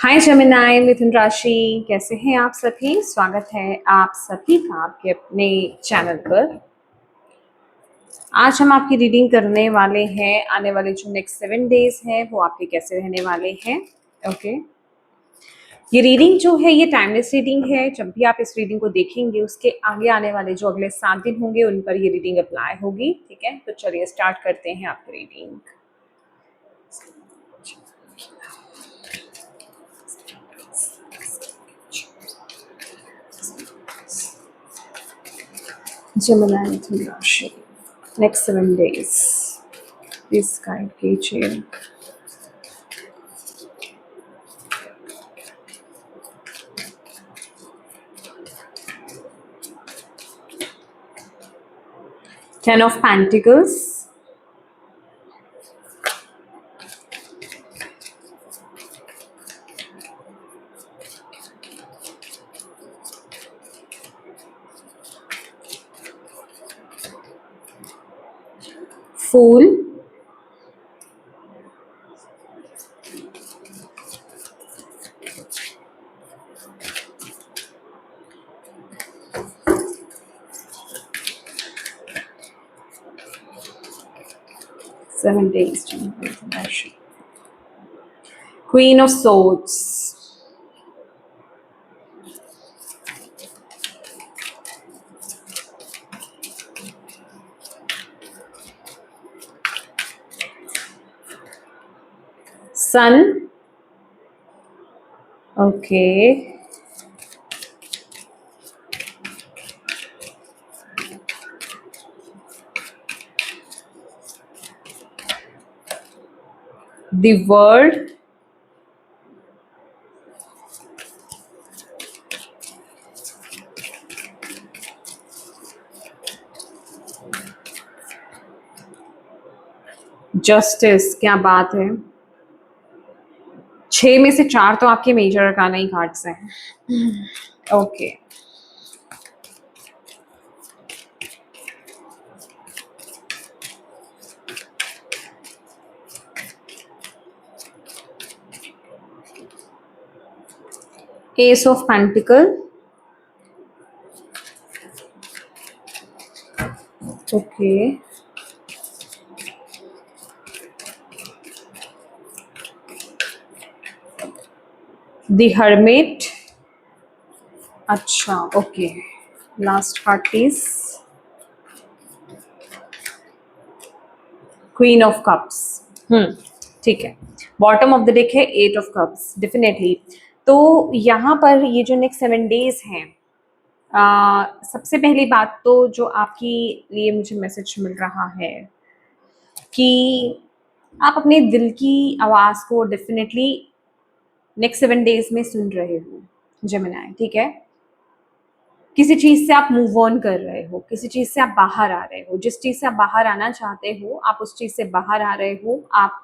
हाय Gemini मिथुन राशि, कैसे हैं आप सभी। स्वागत है आप सभी का आपके अपने चैनल पर। आज हम आपकी रीडिंग करने वाले हैं। आने वाले जो नेक्स्ट 7 डेज है वो आपके कैसे रहने वाले हैं। ओके, ये रीडिंग जो है ये टाइमलेस रीडिंग है। जब भी आप इस रीडिंग को देखेंगे उसके आगे आने वाले जो अगले 7 दिन होंगे उन पर ये रीडिंग अप्लाई होगी। ठीक है, तो चलिए स्टार्ट करते हैं आपकी रीडिंग। Gemini मिथुन राशि, next 7 days, please guide कीजिए। Ten of Pentacles, Fool, seven days, Queen of Swords, Sun, okay, the World, Justice। क्या बात है, 6 में से 4 तो आपके मेजर अरकाना ही कार्ड्स हैं। Okay, Ace of Pentacle, okay, The Hermit, अच्छा okay, last card please, queen of cups. ठीक है, बॉटम ऑफ द डेक है 8 ऑफ कप्स, डेफिनेटली। तो यहाँ पर ये जो नेक्स्ट 7 डेज हैं, सबसे पहली बात तो जो आपकी लिए मुझे मैसेज मिल रहा है कि आप अपने दिल की आवाज़ को डेफिनेटली नेक्स्ट 7 डेज में सुन रहे हो जेमिनाई। ठीक है, किसी चीज़ से आप मूव ऑन कर रहे हो, किसी चीज़ से आप बाहर आ रहे हो, जिस चीज़ से आप बाहर आना चाहते हो आप उस चीज़ से बाहर आ रहे हो, आप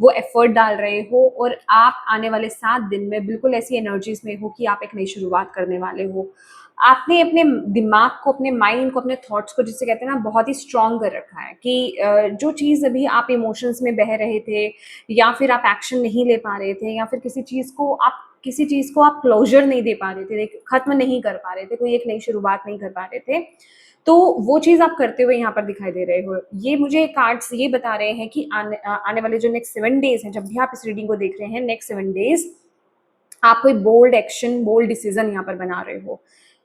वो एफर्ट डाल रहे हो और आप आने वाले 7 दिन में बिल्कुल ऐसी एनर्जीज में हो कि आप एक नई शुरुआत करने वाले हो। आपने अपने दिमाग को, अपने माइंड को, अपने थॉट्स को, जिसे कहते हैं ना, बहुत ही स्ट्रॉन्ग कर रखा है कि जो चीज़ अभी आप इमोशंस में बह रहे थे या फिर आप एक्शन नहीं ले पा रहे थे या फिर किसी चीज़ को आप क्लोजर नहीं दे पा रहे थे, खत्म नहीं कर पा रहे थे, कोई एक नई शुरुआत नहीं कर पा रहे थे, तो वो चीज़ आप करते हुए यहाँ पर दिखाई दे रहे हो। ये मुझे कार्ड्स ये बता रहे हैं कि आने वाले जो नेक्स्ट 7 डेज हैं, जब भी आप इस रीडिंग को देख रहे हैं, नेक्स्ट 7 डेज आप कोई बोल्ड एक्शन, बोल्ड डिसीजन यहाँ पर बना रहे हो।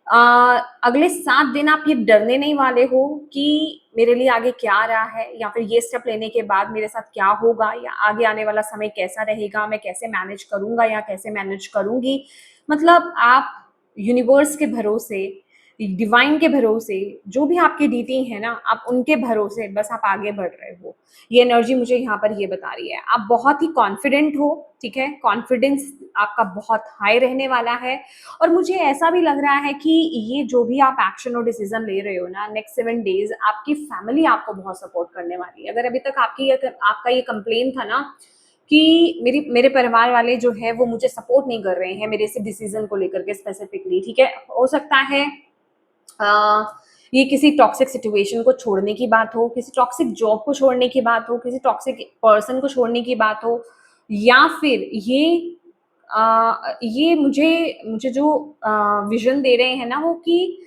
अगले 7 दिन आप ये डरने नहीं वाले हो कि मेरे लिए आगे क्या आ रहा है या फिर ये स्टेप लेने के बाद मेरे साथ क्या होगा या आगे आने वाला समय कैसा रहेगा, मैं कैसे मैनेज करूंगा या कैसे मैनेज करूंगी। मतलब आप यूनिवर्स के भरोसे, डिवाइन के भरोसे, जो भी आपकी डीटी है ना, आप उनके भरोसे बस आप आगे बढ़ रहे हो। ये एनर्जी मुझे यहाँ पर ये बता रही है। आप बहुत ही कॉन्फिडेंट हो, ठीक है, कॉन्फिडेंस आपका बहुत हाई रहने वाला है। और मुझे ऐसा भी लग रहा है कि ये जो भी आप एक्शन और डिसीजन ले रहे हो ना, नेक्स्ट 7 डेज आपकी फैमिली आपको बहुत सपोर्ट करने वाली है। अगर अभी तक आपका ये कंप्लेन था ना कि मेरे परिवार वाले जो है वो मुझे सपोर्ट नहीं कर रहे हैं मेरे से डिसीजन को लेकर के स्पेसिफिकली, ठीक है, हो सकता है ये किसी टॉक्सिक सिचुएशन को छोड़ने की बात हो, किसी टॉक्सिक जॉब को छोड़ने की बात हो, किसी टॉक्सिक पर्सन को छोड़ने की बात हो, या फिर ये ये मुझे मुझे जो विज़न दे रहे हैं ना वो कि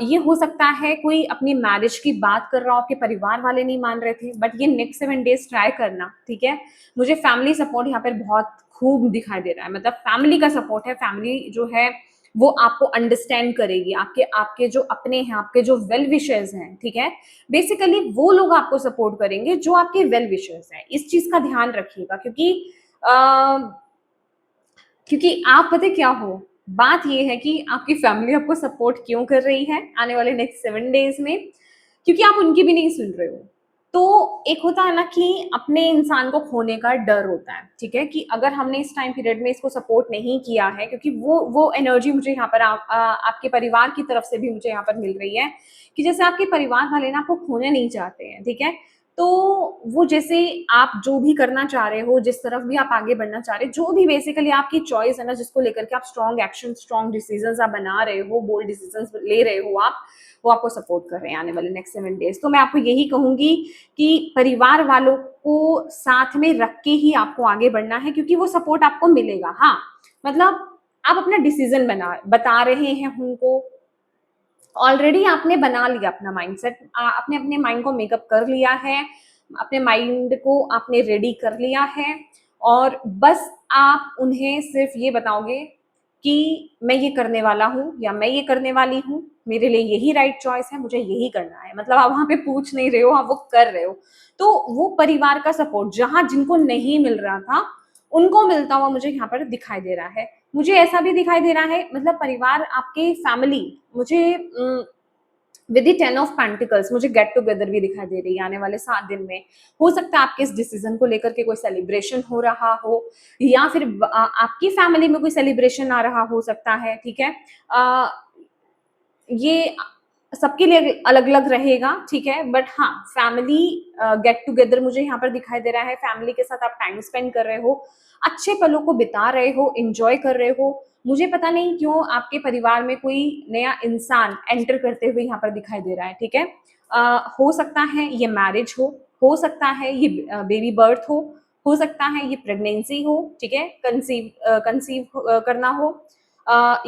ये हो सकता है कोई अपनी मैरिज की बात कर रहा हो, आपके परिवार वाले नहीं मान रहे थे, बट ये नेक्स्ट 7 डेज़ ट्राई करना, ठीक है? मुझे फैमिली सपोर्ट यहाँ पर बहुत खूब दिखाई दे रहा है, मतलब फैमिली का सपोर्ट है, फैमिली जो है वो आपको अंडरस्टैंड करेगी, आपके आपके जो अपने हैं, आपके जो वेल विशर्स हैं, ठीक है? बेसिकली वो लोग आपको सपोर्ट करेंगे जो आपके वेल विशर्स हैं। इस चीज़ का ध्यान रखिएगा अ, क्योंकि आप पता है क्या हो, बात ये है कि आपकी फैमिली आपको सपोर्ट क्यों कर रही है आने वाले नेक्स्ट 7 डेज़ में, क्योंकि आप उनकी भी नहीं सुन रहे हो। तो एक होता है ना कि अपने इंसान को खोने का डर होता है, ठीक है? कि अगर हमने इस टाइम पीरियड में इसको सपोर्ट नहीं किया है, क्योंकि वो एनर्जी मुझे यहाँ पर आपके परिवार की तरफ से भी मुझे यहाँ पर मिल रही है, कि जैसे आपके परिवार वाले ना आपको खोना नहीं चाहते हैं, ठीक है? तो वो जैसे आप जो भी करना चाह रहे हो, जिस तरफ भी आप आगे बढ़ना चाह रहे हो, जो भी बेसिकली आपकी चॉइस है ना, जिसको लेकर के आप स्ट्रॉन्ग एक्शन, स्ट्रॉन्ग डिसीजंस आप बना रहे हो, बोल्ड डिसीजंस ले रहे हो आप, वो आपको सपोर्ट कर रहे हैं आने वाले नेक्स्ट 7 डेज़। तो मैं आपको यही कहूँगी कि परिवार वालों को साथ में रख के ही आपको आगे बढ़ना है, क्योंकि वो सपोर्ट आपको मिलेगा। हाँ, मतलब आप अपना डिसीजन बता रहे हैं उनको, ऑलरेडी आपने बना लिया अपना माइंडसेट, आपने अपने माइंड को मेकअप कर लिया है, अपने माइंड को आपने रेडी कर लिया है, और बस आप उन्हें सिर्फ ये बताओगे कि मैं ये करने वाला हूँ या मैं ये करने वाली हूँ, मेरे लिए यही राइट चॉइस है, मुझे यही करना है। मतलब आप वहां पे पूछ नहीं रहे हो, आप वो कर रहे हो। तो वो परिवार का सपोर्ट जहां जिनको नहीं मिल रहा था, उनको मिलता हुआ मुझे यहाँ पर दिखाई दे रहा है। मुझे ऐसा भी दिखाई दे रहा है, मतलब परिवार, आपके फैमिली, मुझे विद द 10 ऑफ पेंटिकल्स मुझे गेट टुगेदर भी दिखाई दे रही है आने वाले 7 दिन में। हो सकता है आपके इस डिसीजन को लेकर के कोई सेलिब्रेशन हो रहा हो, या फिर आपकी फैमिली में कोई सेलिब्रेशन आ रहा हो सकता है, ठीक है? अ, ये सबके लिए अलग-अलग रहेगा, ठीक है? बट हाँ, फैमिली गेट टुगेदर मुझे यहाँ पर दिखाई दे रहा है, फैमिली के साथ आप टाइम स्पेंड कर रहे हो, अच्छे पलों को बिता रहे हो, एन्जॉय कर रहे हो। मुझे पता नहीं क्यों आपके परिवार में कोई नया इंसान एंटर करते हुए यहाँ पर दिखाई दे रहा है, ठीक है? हो सकता है ये मैरिज हो सकता है ये बेबी बर्थ हो सकता है ये प्रेगनेंसी हो, ठीक है? कंसीव करना हो,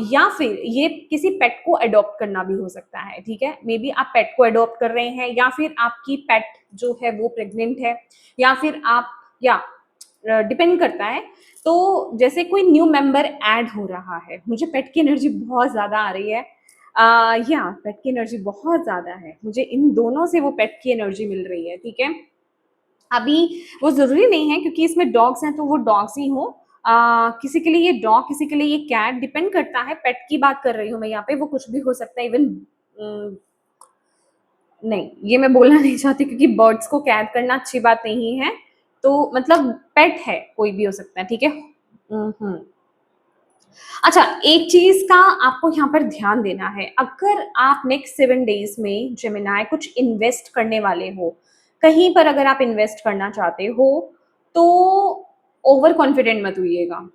या फिर ये किसी पेट को अडॉप्ट करना भी हो सकता है, ठीक है? मे बी आप पेट को अडॉप्ट कर रहे हैं, या फिर आपकी पेट जो है वो प्रेग्नेंट है, या फिर आप, या डिपेंड करता है। तो जैसे कोई न्यू मेंबर ऐड हो रहा है, मुझे पेट की एनर्जी बहुत ज़्यादा आ रही है। या पेट की एनर्जी बहुत ज़्यादा है, मुझे इन दोनों से वो पेट की एनर्जी मिल रही है, ठीक है? अभी वो ज़रूरी नहीं है, क्योंकि इसमें डॉग्स हैं तो वो डॉग्स ही हों। किसी के लिए ये डॉग, किसी के लिए ये कैट, डिपेंड करता है। पेट की बात कर रही हूँ मैं यहाँ पे, वो कुछ भी हो सकता है, इवन नहीं, ये मैं बोलना नहीं चाहती, क्योंकि बर्ड्स को कैद करना अच्छी बात नहीं है। तो मतलब पेट है, कोई भी हो सकता है, ठीक है? अच्छा, एक चीज़ का आपको यहाँ पर ध्यान देना है, अगर आप नेक्स्ट 7 डेज़ में जेमिनी कुछ इन्वेस्ट करने वाले हो, कहीं पर अगर आप इन्वेस्ट करना चाहते हो, तो ओवर कॉन्फिडेंट मत होइएगा।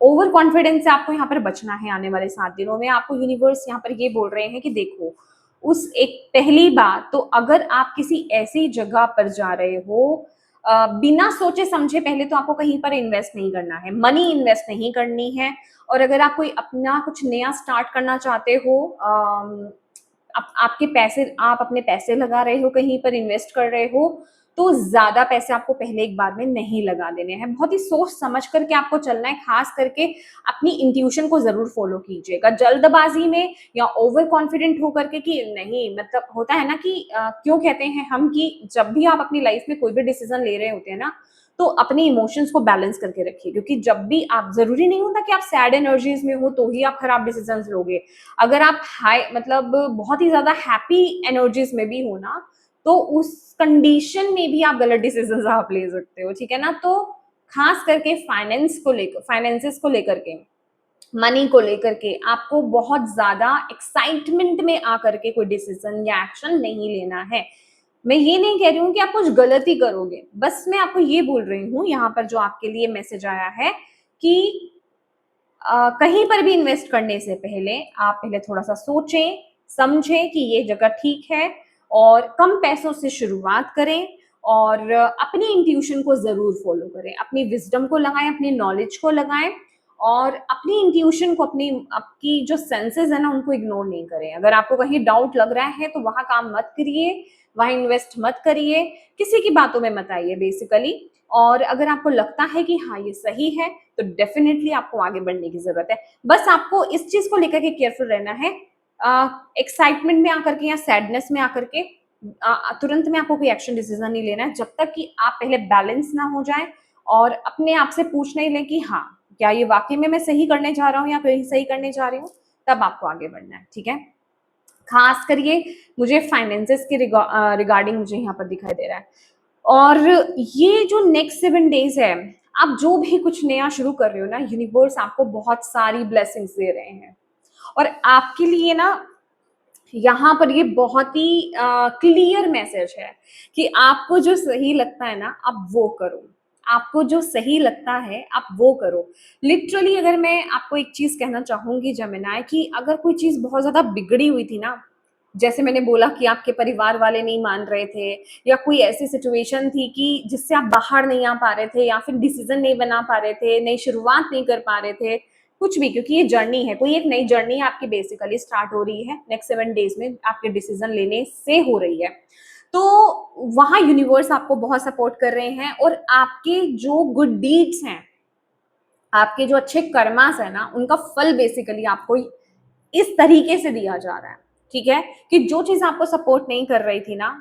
ओवर कॉन्फिडेंस से आपको यहाँ पर बचना है आने वाले 7 दिनों में। आपको यूनिवर्स यहाँ पर ये बोल रहे हैं कि देखो, उस एक पहली बात तो, अगर आप किसी ऐसी जगह पर जा रहे हो, बिना सोचे समझे पहले तो आपको कहीं पर इन्वेस्ट नहीं करना है, मनी इन्वेस्ट नहीं करनी है। और अगर आप कोई अपना कुछ नया स्टार्ट करना चाहते हो, आपके पैसे, आप अपने पैसे लगा रहे हो, कहीं पर इन्वेस्ट कर रहे हो, तो ज़्यादा पैसे आपको पहले एक बार में नहीं लगा देने हैं। बहुत ही सोच समझ करके आपको चलना है, खास करके अपनी इंट्यूशन को ज़रूर फ़ॉलो कीजिएगा। जल्दबाज़ी में या ओवर कॉन्फिडेंट होकर के कि नहीं, मतलब होता है ना कि क्यों कहते हैं हम कि जब भी आप अपनी लाइफ़ में कोई भी डिसीज़न ले रहे होते हैं ना, तो अपने इमोशंस को बैलेंस करके रखिए, क्योंकि जब भी आप, ज़रूरी नहीं होता कि आप सैड एनर्जीज़ में हो तो ही आप खराब डिसीज़न्स लोगे। अगर आप हाई, मतलब बहुत ही ज़्यादा हैप्पी एनर्जीज़ में भी हो ना, तो उस कंडीशन में भी आप गलत डिसीजंस आप ले सकते हो, ठीक है ना? तो खास करके फाइनेंसेस को लेकर के, मनी को लेकर के आपको बहुत ज़्यादा एक्साइटमेंट में आकर के कोई डिसीजन या एक्शन नहीं लेना है। मैं ये नहीं कह रही हूँ कि आप कुछ गलत ही करोगे, बस मैं आपको ये बोल रही हूँ यहाँ पर जो आपके लिए मैसेज आया है कि कहीं पर भी इन्वेस्ट करने से पहले आप पहले थोड़ा-सा सोचें, समझें कि ये जगह ठीक है, और कम पैसों से शुरुआत करें, और अपनी इंट्यूशन को ज़रूर फ़ॉलो करें, अपनी विज़डम को लगाएँ, अपनी नॉलेज को लगाएँ, और अपनी इंट्यूशन को, अपनी आपकी जो सेंसेस है ना उनको इग्नोर नहीं करें। अगर आपको कहीं डाउट लग रहा है तो वहां काम मत करिए, वहां इन्वेस्ट मत करिए, किसी की बातों में मत आइए बेसिकली। और अगर आपको लगता है कि हाँ ये सही है तो डेफिनेटली आपको आगे बढ़ने की जरूरत है। बस आपको इस चीज को लेकर के केयरफुल रहना है, एक्साइटमेंट में आकर के या सैडनेस में आकर के तुरंत में आपको कोई एक्शन डिसीजन नहीं लेना है, जब तक कि आप पहले बैलेंस ना हो जाए और अपने आप से पूछ नहीं लें कि हाँ क्या ये वाकई में मैं सही करने जा रहा हूँ या कहीं सही करने जा रही हूँ, तब आपको आगे बढ़ना है। ठीक है, खास करिए मुझे फाइनेंसेस के रिगार्डिंग मुझे यहाँ पर दिखाई दे रहा है। और ये जो नेक्स्ट 7 डेज है, आप जो भी कुछ नया शुरू कर रहे हो ना, यूनिवर्स आपको बहुत सारी ब्लेसिंग्स दे रहे हैं। और आपके लिए ना यहाँ पर ये बहुत ही क्लियर मैसेज है कि आपको जो सही लगता है ना आप वो करो, आपको जो सही लगता है आप वो करो। लिटरली अगर मैं आपको एक चीज कहना चाहूंगी जमेनाय, कि अगर कोई चीज बहुत ज्यादा बिगड़ी हुई थी ना, जैसे मैंने बोला कि आपके परिवार वाले नहीं मान रहे थे, या कोई ऐसी सिचुएशन थी कि जिससे आप बाहर नहीं आ पा रहे थे, या फिर डिसीजन नहीं बना पा रहे थे, नई शुरुआत नहीं कर पा रहे थे, कुछ भी, क्योंकि ये जर्नी है, कोई एक नई जर्नी आपकी बेसिकली स्टार्ट हो रही है नेक्स्ट 7 डेज में, आपके डिसीजन लेने से हो रही है। तो वहां यूनिवर्स आपको बहुत सपोर्ट कर रहे हैं, और आपके जो गुड डीड्स हैं, आपके जो अच्छे कर्मास है ना, उनका फल बेसिकली आपको इस तरीके से दिया जा रहा है। ठीक है, कि जो चीज आपको सपोर्ट नहीं कर रही थी ना,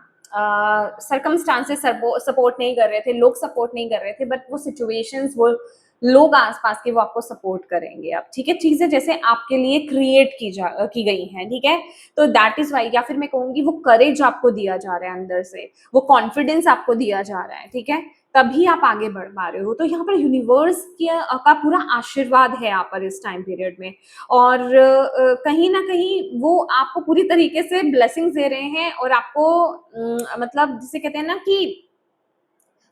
सरकमस्टांसेस सपोर्ट नहीं कर रहे थे, लोग सपोर्ट नहीं कर रहे थे, बट वो सिचुएशंस, वो लोग आसपास के वो आपको सपोर्ट करेंगे अब। ठीक है, चीजें जैसे आपके लिए क्रिएट की गई हैं। ठीक है, तो दैट इज वाई, या फिर मैं कहूंगी वो करेज आपको दिया जा रहा है अंदर से, वो कॉन्फिडेंस आपको दिया जा रहा है। ठीक है, तभी आप आगे बढ़ पा रहे हो। तो यहाँ पर यूनिवर्स का पूरा आशीर्वाद है यहाँ पर इस टाइम पीरियड में, और कहीं ना कहीं वो आपको पूरी तरीके से ब्लेसिंग्स दे रहे हैं, और आपको मतलब जिसे कहते हैं ना कि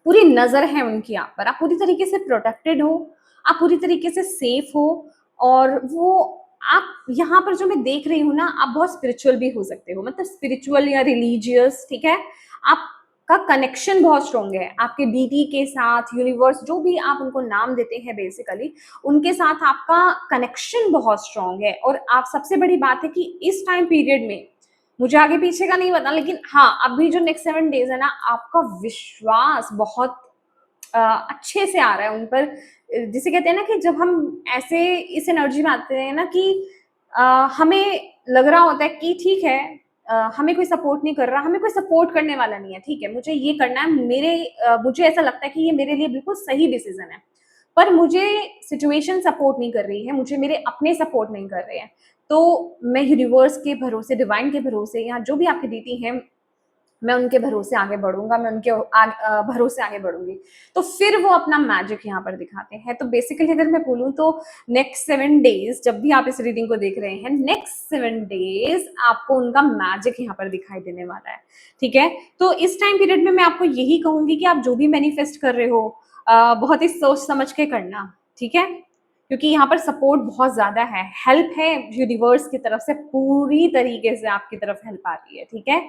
पूरी नजर है उनकी आप पर, आप पूरी तरीके से प्रोटेक्टेड हो, आप पूरी तरीके से सेफ हो। और वो आप यहाँ पर जो मैं देख रही हूँ ना, आप बहुत स्पिरिचुअल भी हो सकते हो, मतलब स्पिरिचुअल या रिलीजियस। ठीक है, आपका कनेक्शन बहुत स्ट्रॉन्ग है आपके डीटी के साथ, यूनिवर्स, जो भी आप उनको नाम देते हैं बेसिकली, उनके साथ आपका कनेक्शन बहुत स्ट्रॉन्ग है। और आप, सबसे बड़ी बात है कि इस टाइम पीरियड में, मुझे आगे पीछे का नहीं पता, लेकिन हाँ अभी जो नेक्स्ट 7 डेज है ना, आपका विश्वास बहुत अच्छे से आ रहा है उन पर। जिसे कहते हैं ना कि जब हम ऐसे इस एनर्जी में आते हैं ना कि हमें लग रहा होता है कि ठीक है, हमें कोई सपोर्ट नहीं कर रहा, हमें कोई सपोर्ट करने वाला नहीं है, ठीक है मुझे ये करना है, मुझे ऐसा लगता है कि ये मेरे लिए बिल्कुल सही डिसीजन है, पर मुझे सिचुएशन सपोर्ट नहीं कर रही है, मुझे मेरे अपने सपोर्ट नहीं कर रहे हैं। तो मैं यूनिवर्स के भरोसे, डिवाइन के भरोसे, या जो भी आपकी डीटी है, मैं उनके भरोसे आगे बढ़ूंगा, मैं उनके भरोसे आगे बढ़ूंगी। तो फिर वो अपना मैजिक यहाँ पर दिखाते हैं। तो बेसिकली अगर मैं बोलूँ तो नेक्स्ट 7 डेज, जब भी आप इस रीडिंग को देख रहे हैं, नेक्स्ट 7 डेज आपको उनका मैजिक यहाँ पर दिखाई देने वाला है। ठीक है, तो इस टाइम पीरियड में मैं आपको यही कहूंगी कि आप जो भी मैनिफेस्ट कर रहे हो, बहुत ही सोच समझ के करना। ठीक है, क्योंकि यहाँ पर सपोर्ट बहुत ज्यादा है, हेल्प है यूनिवर्स की तरफ से, पूरी तरीके से आपकी तरफ हेल्प आ रही है। ठीक है,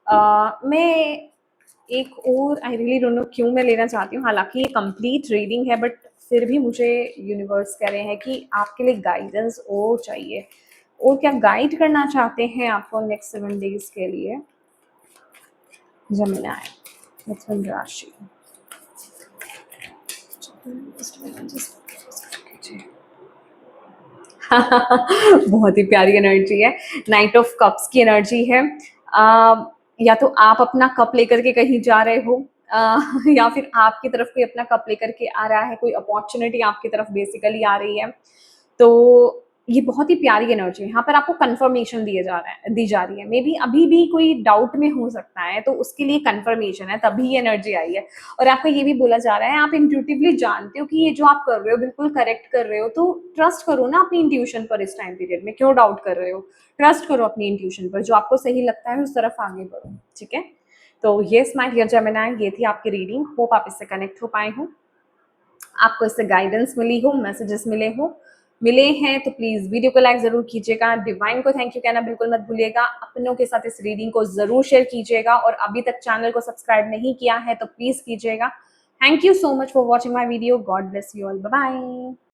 मैं एक और, आई रियली डोंट नो क्यों मैं लेना चाहती हूँ, हालांकि ये कंप्लीट रीडिंग है, बट फिर भी मुझे यूनिवर्स कह रहे हैं कि आपके लिए गाइडेंस और चाहिए, और क्या गाइड करना चाहते हैं आपको नेक्स्ट 7 डेज के लिए। जमिनाय, मिथुन राशि, बहुत ही प्यारी एनर्जी है, नाइट ऑफ कप्स की एनर्जी है। या तो आप अपना कप लेकर के कहीं जा रहे हो, या फिर आपकी तरफ कोई अपना कप लेकर के आ रहा है, कोई अपॉर्चुनिटी आपकी तरफ बेसिकली आ रही है। तो ये बहुत ही प्यारी एनर्जी है, यहाँ पर आपको कंफर्मेशन दी जा रही है। मे बी अभी भी कोई डाउट में हो सकता है, तो उसके लिए कंफर्मेशन है, तभी एनर्जी आई है। और आपको ये भी बोला जा रहा है, आप इंट्यूटिवली जानते हो कि ये जो आप कर रहे हो बिल्कुल करेक्ट कर रहे हो, तो ट्रस्ट करो ना अपनी इंट्यूशन पर। इस टाइम पीरियड में क्यों डाउट कर रहे हो, ट्रस्ट करो अपनी इंट्यूशन पर, जो आपको सही लगता है उस तरफ आगे बढ़ो। ठीक है, तो येस माय डियर जेमिनी, ये थी आपकी रीडिंग। होप आप इससे कनेक्ट हो पाए हो, आपको इससे गाइडेंस मिली हो, मैसेजेस मिले हैं तो प्लीज वीडियो को लाइक जरूर कीजिएगा, डिवाइन को थैंक यू कहना बिल्कुल मत भूलिएगा, अपनों के साथ इस रीडिंग को जरूर शेयर कीजिएगा, और अभी तक चैनल को सब्सक्राइब नहीं किया है तो प्लीज कीजिएगा। Thank you so much for watching my video, God bless you all, bye bye.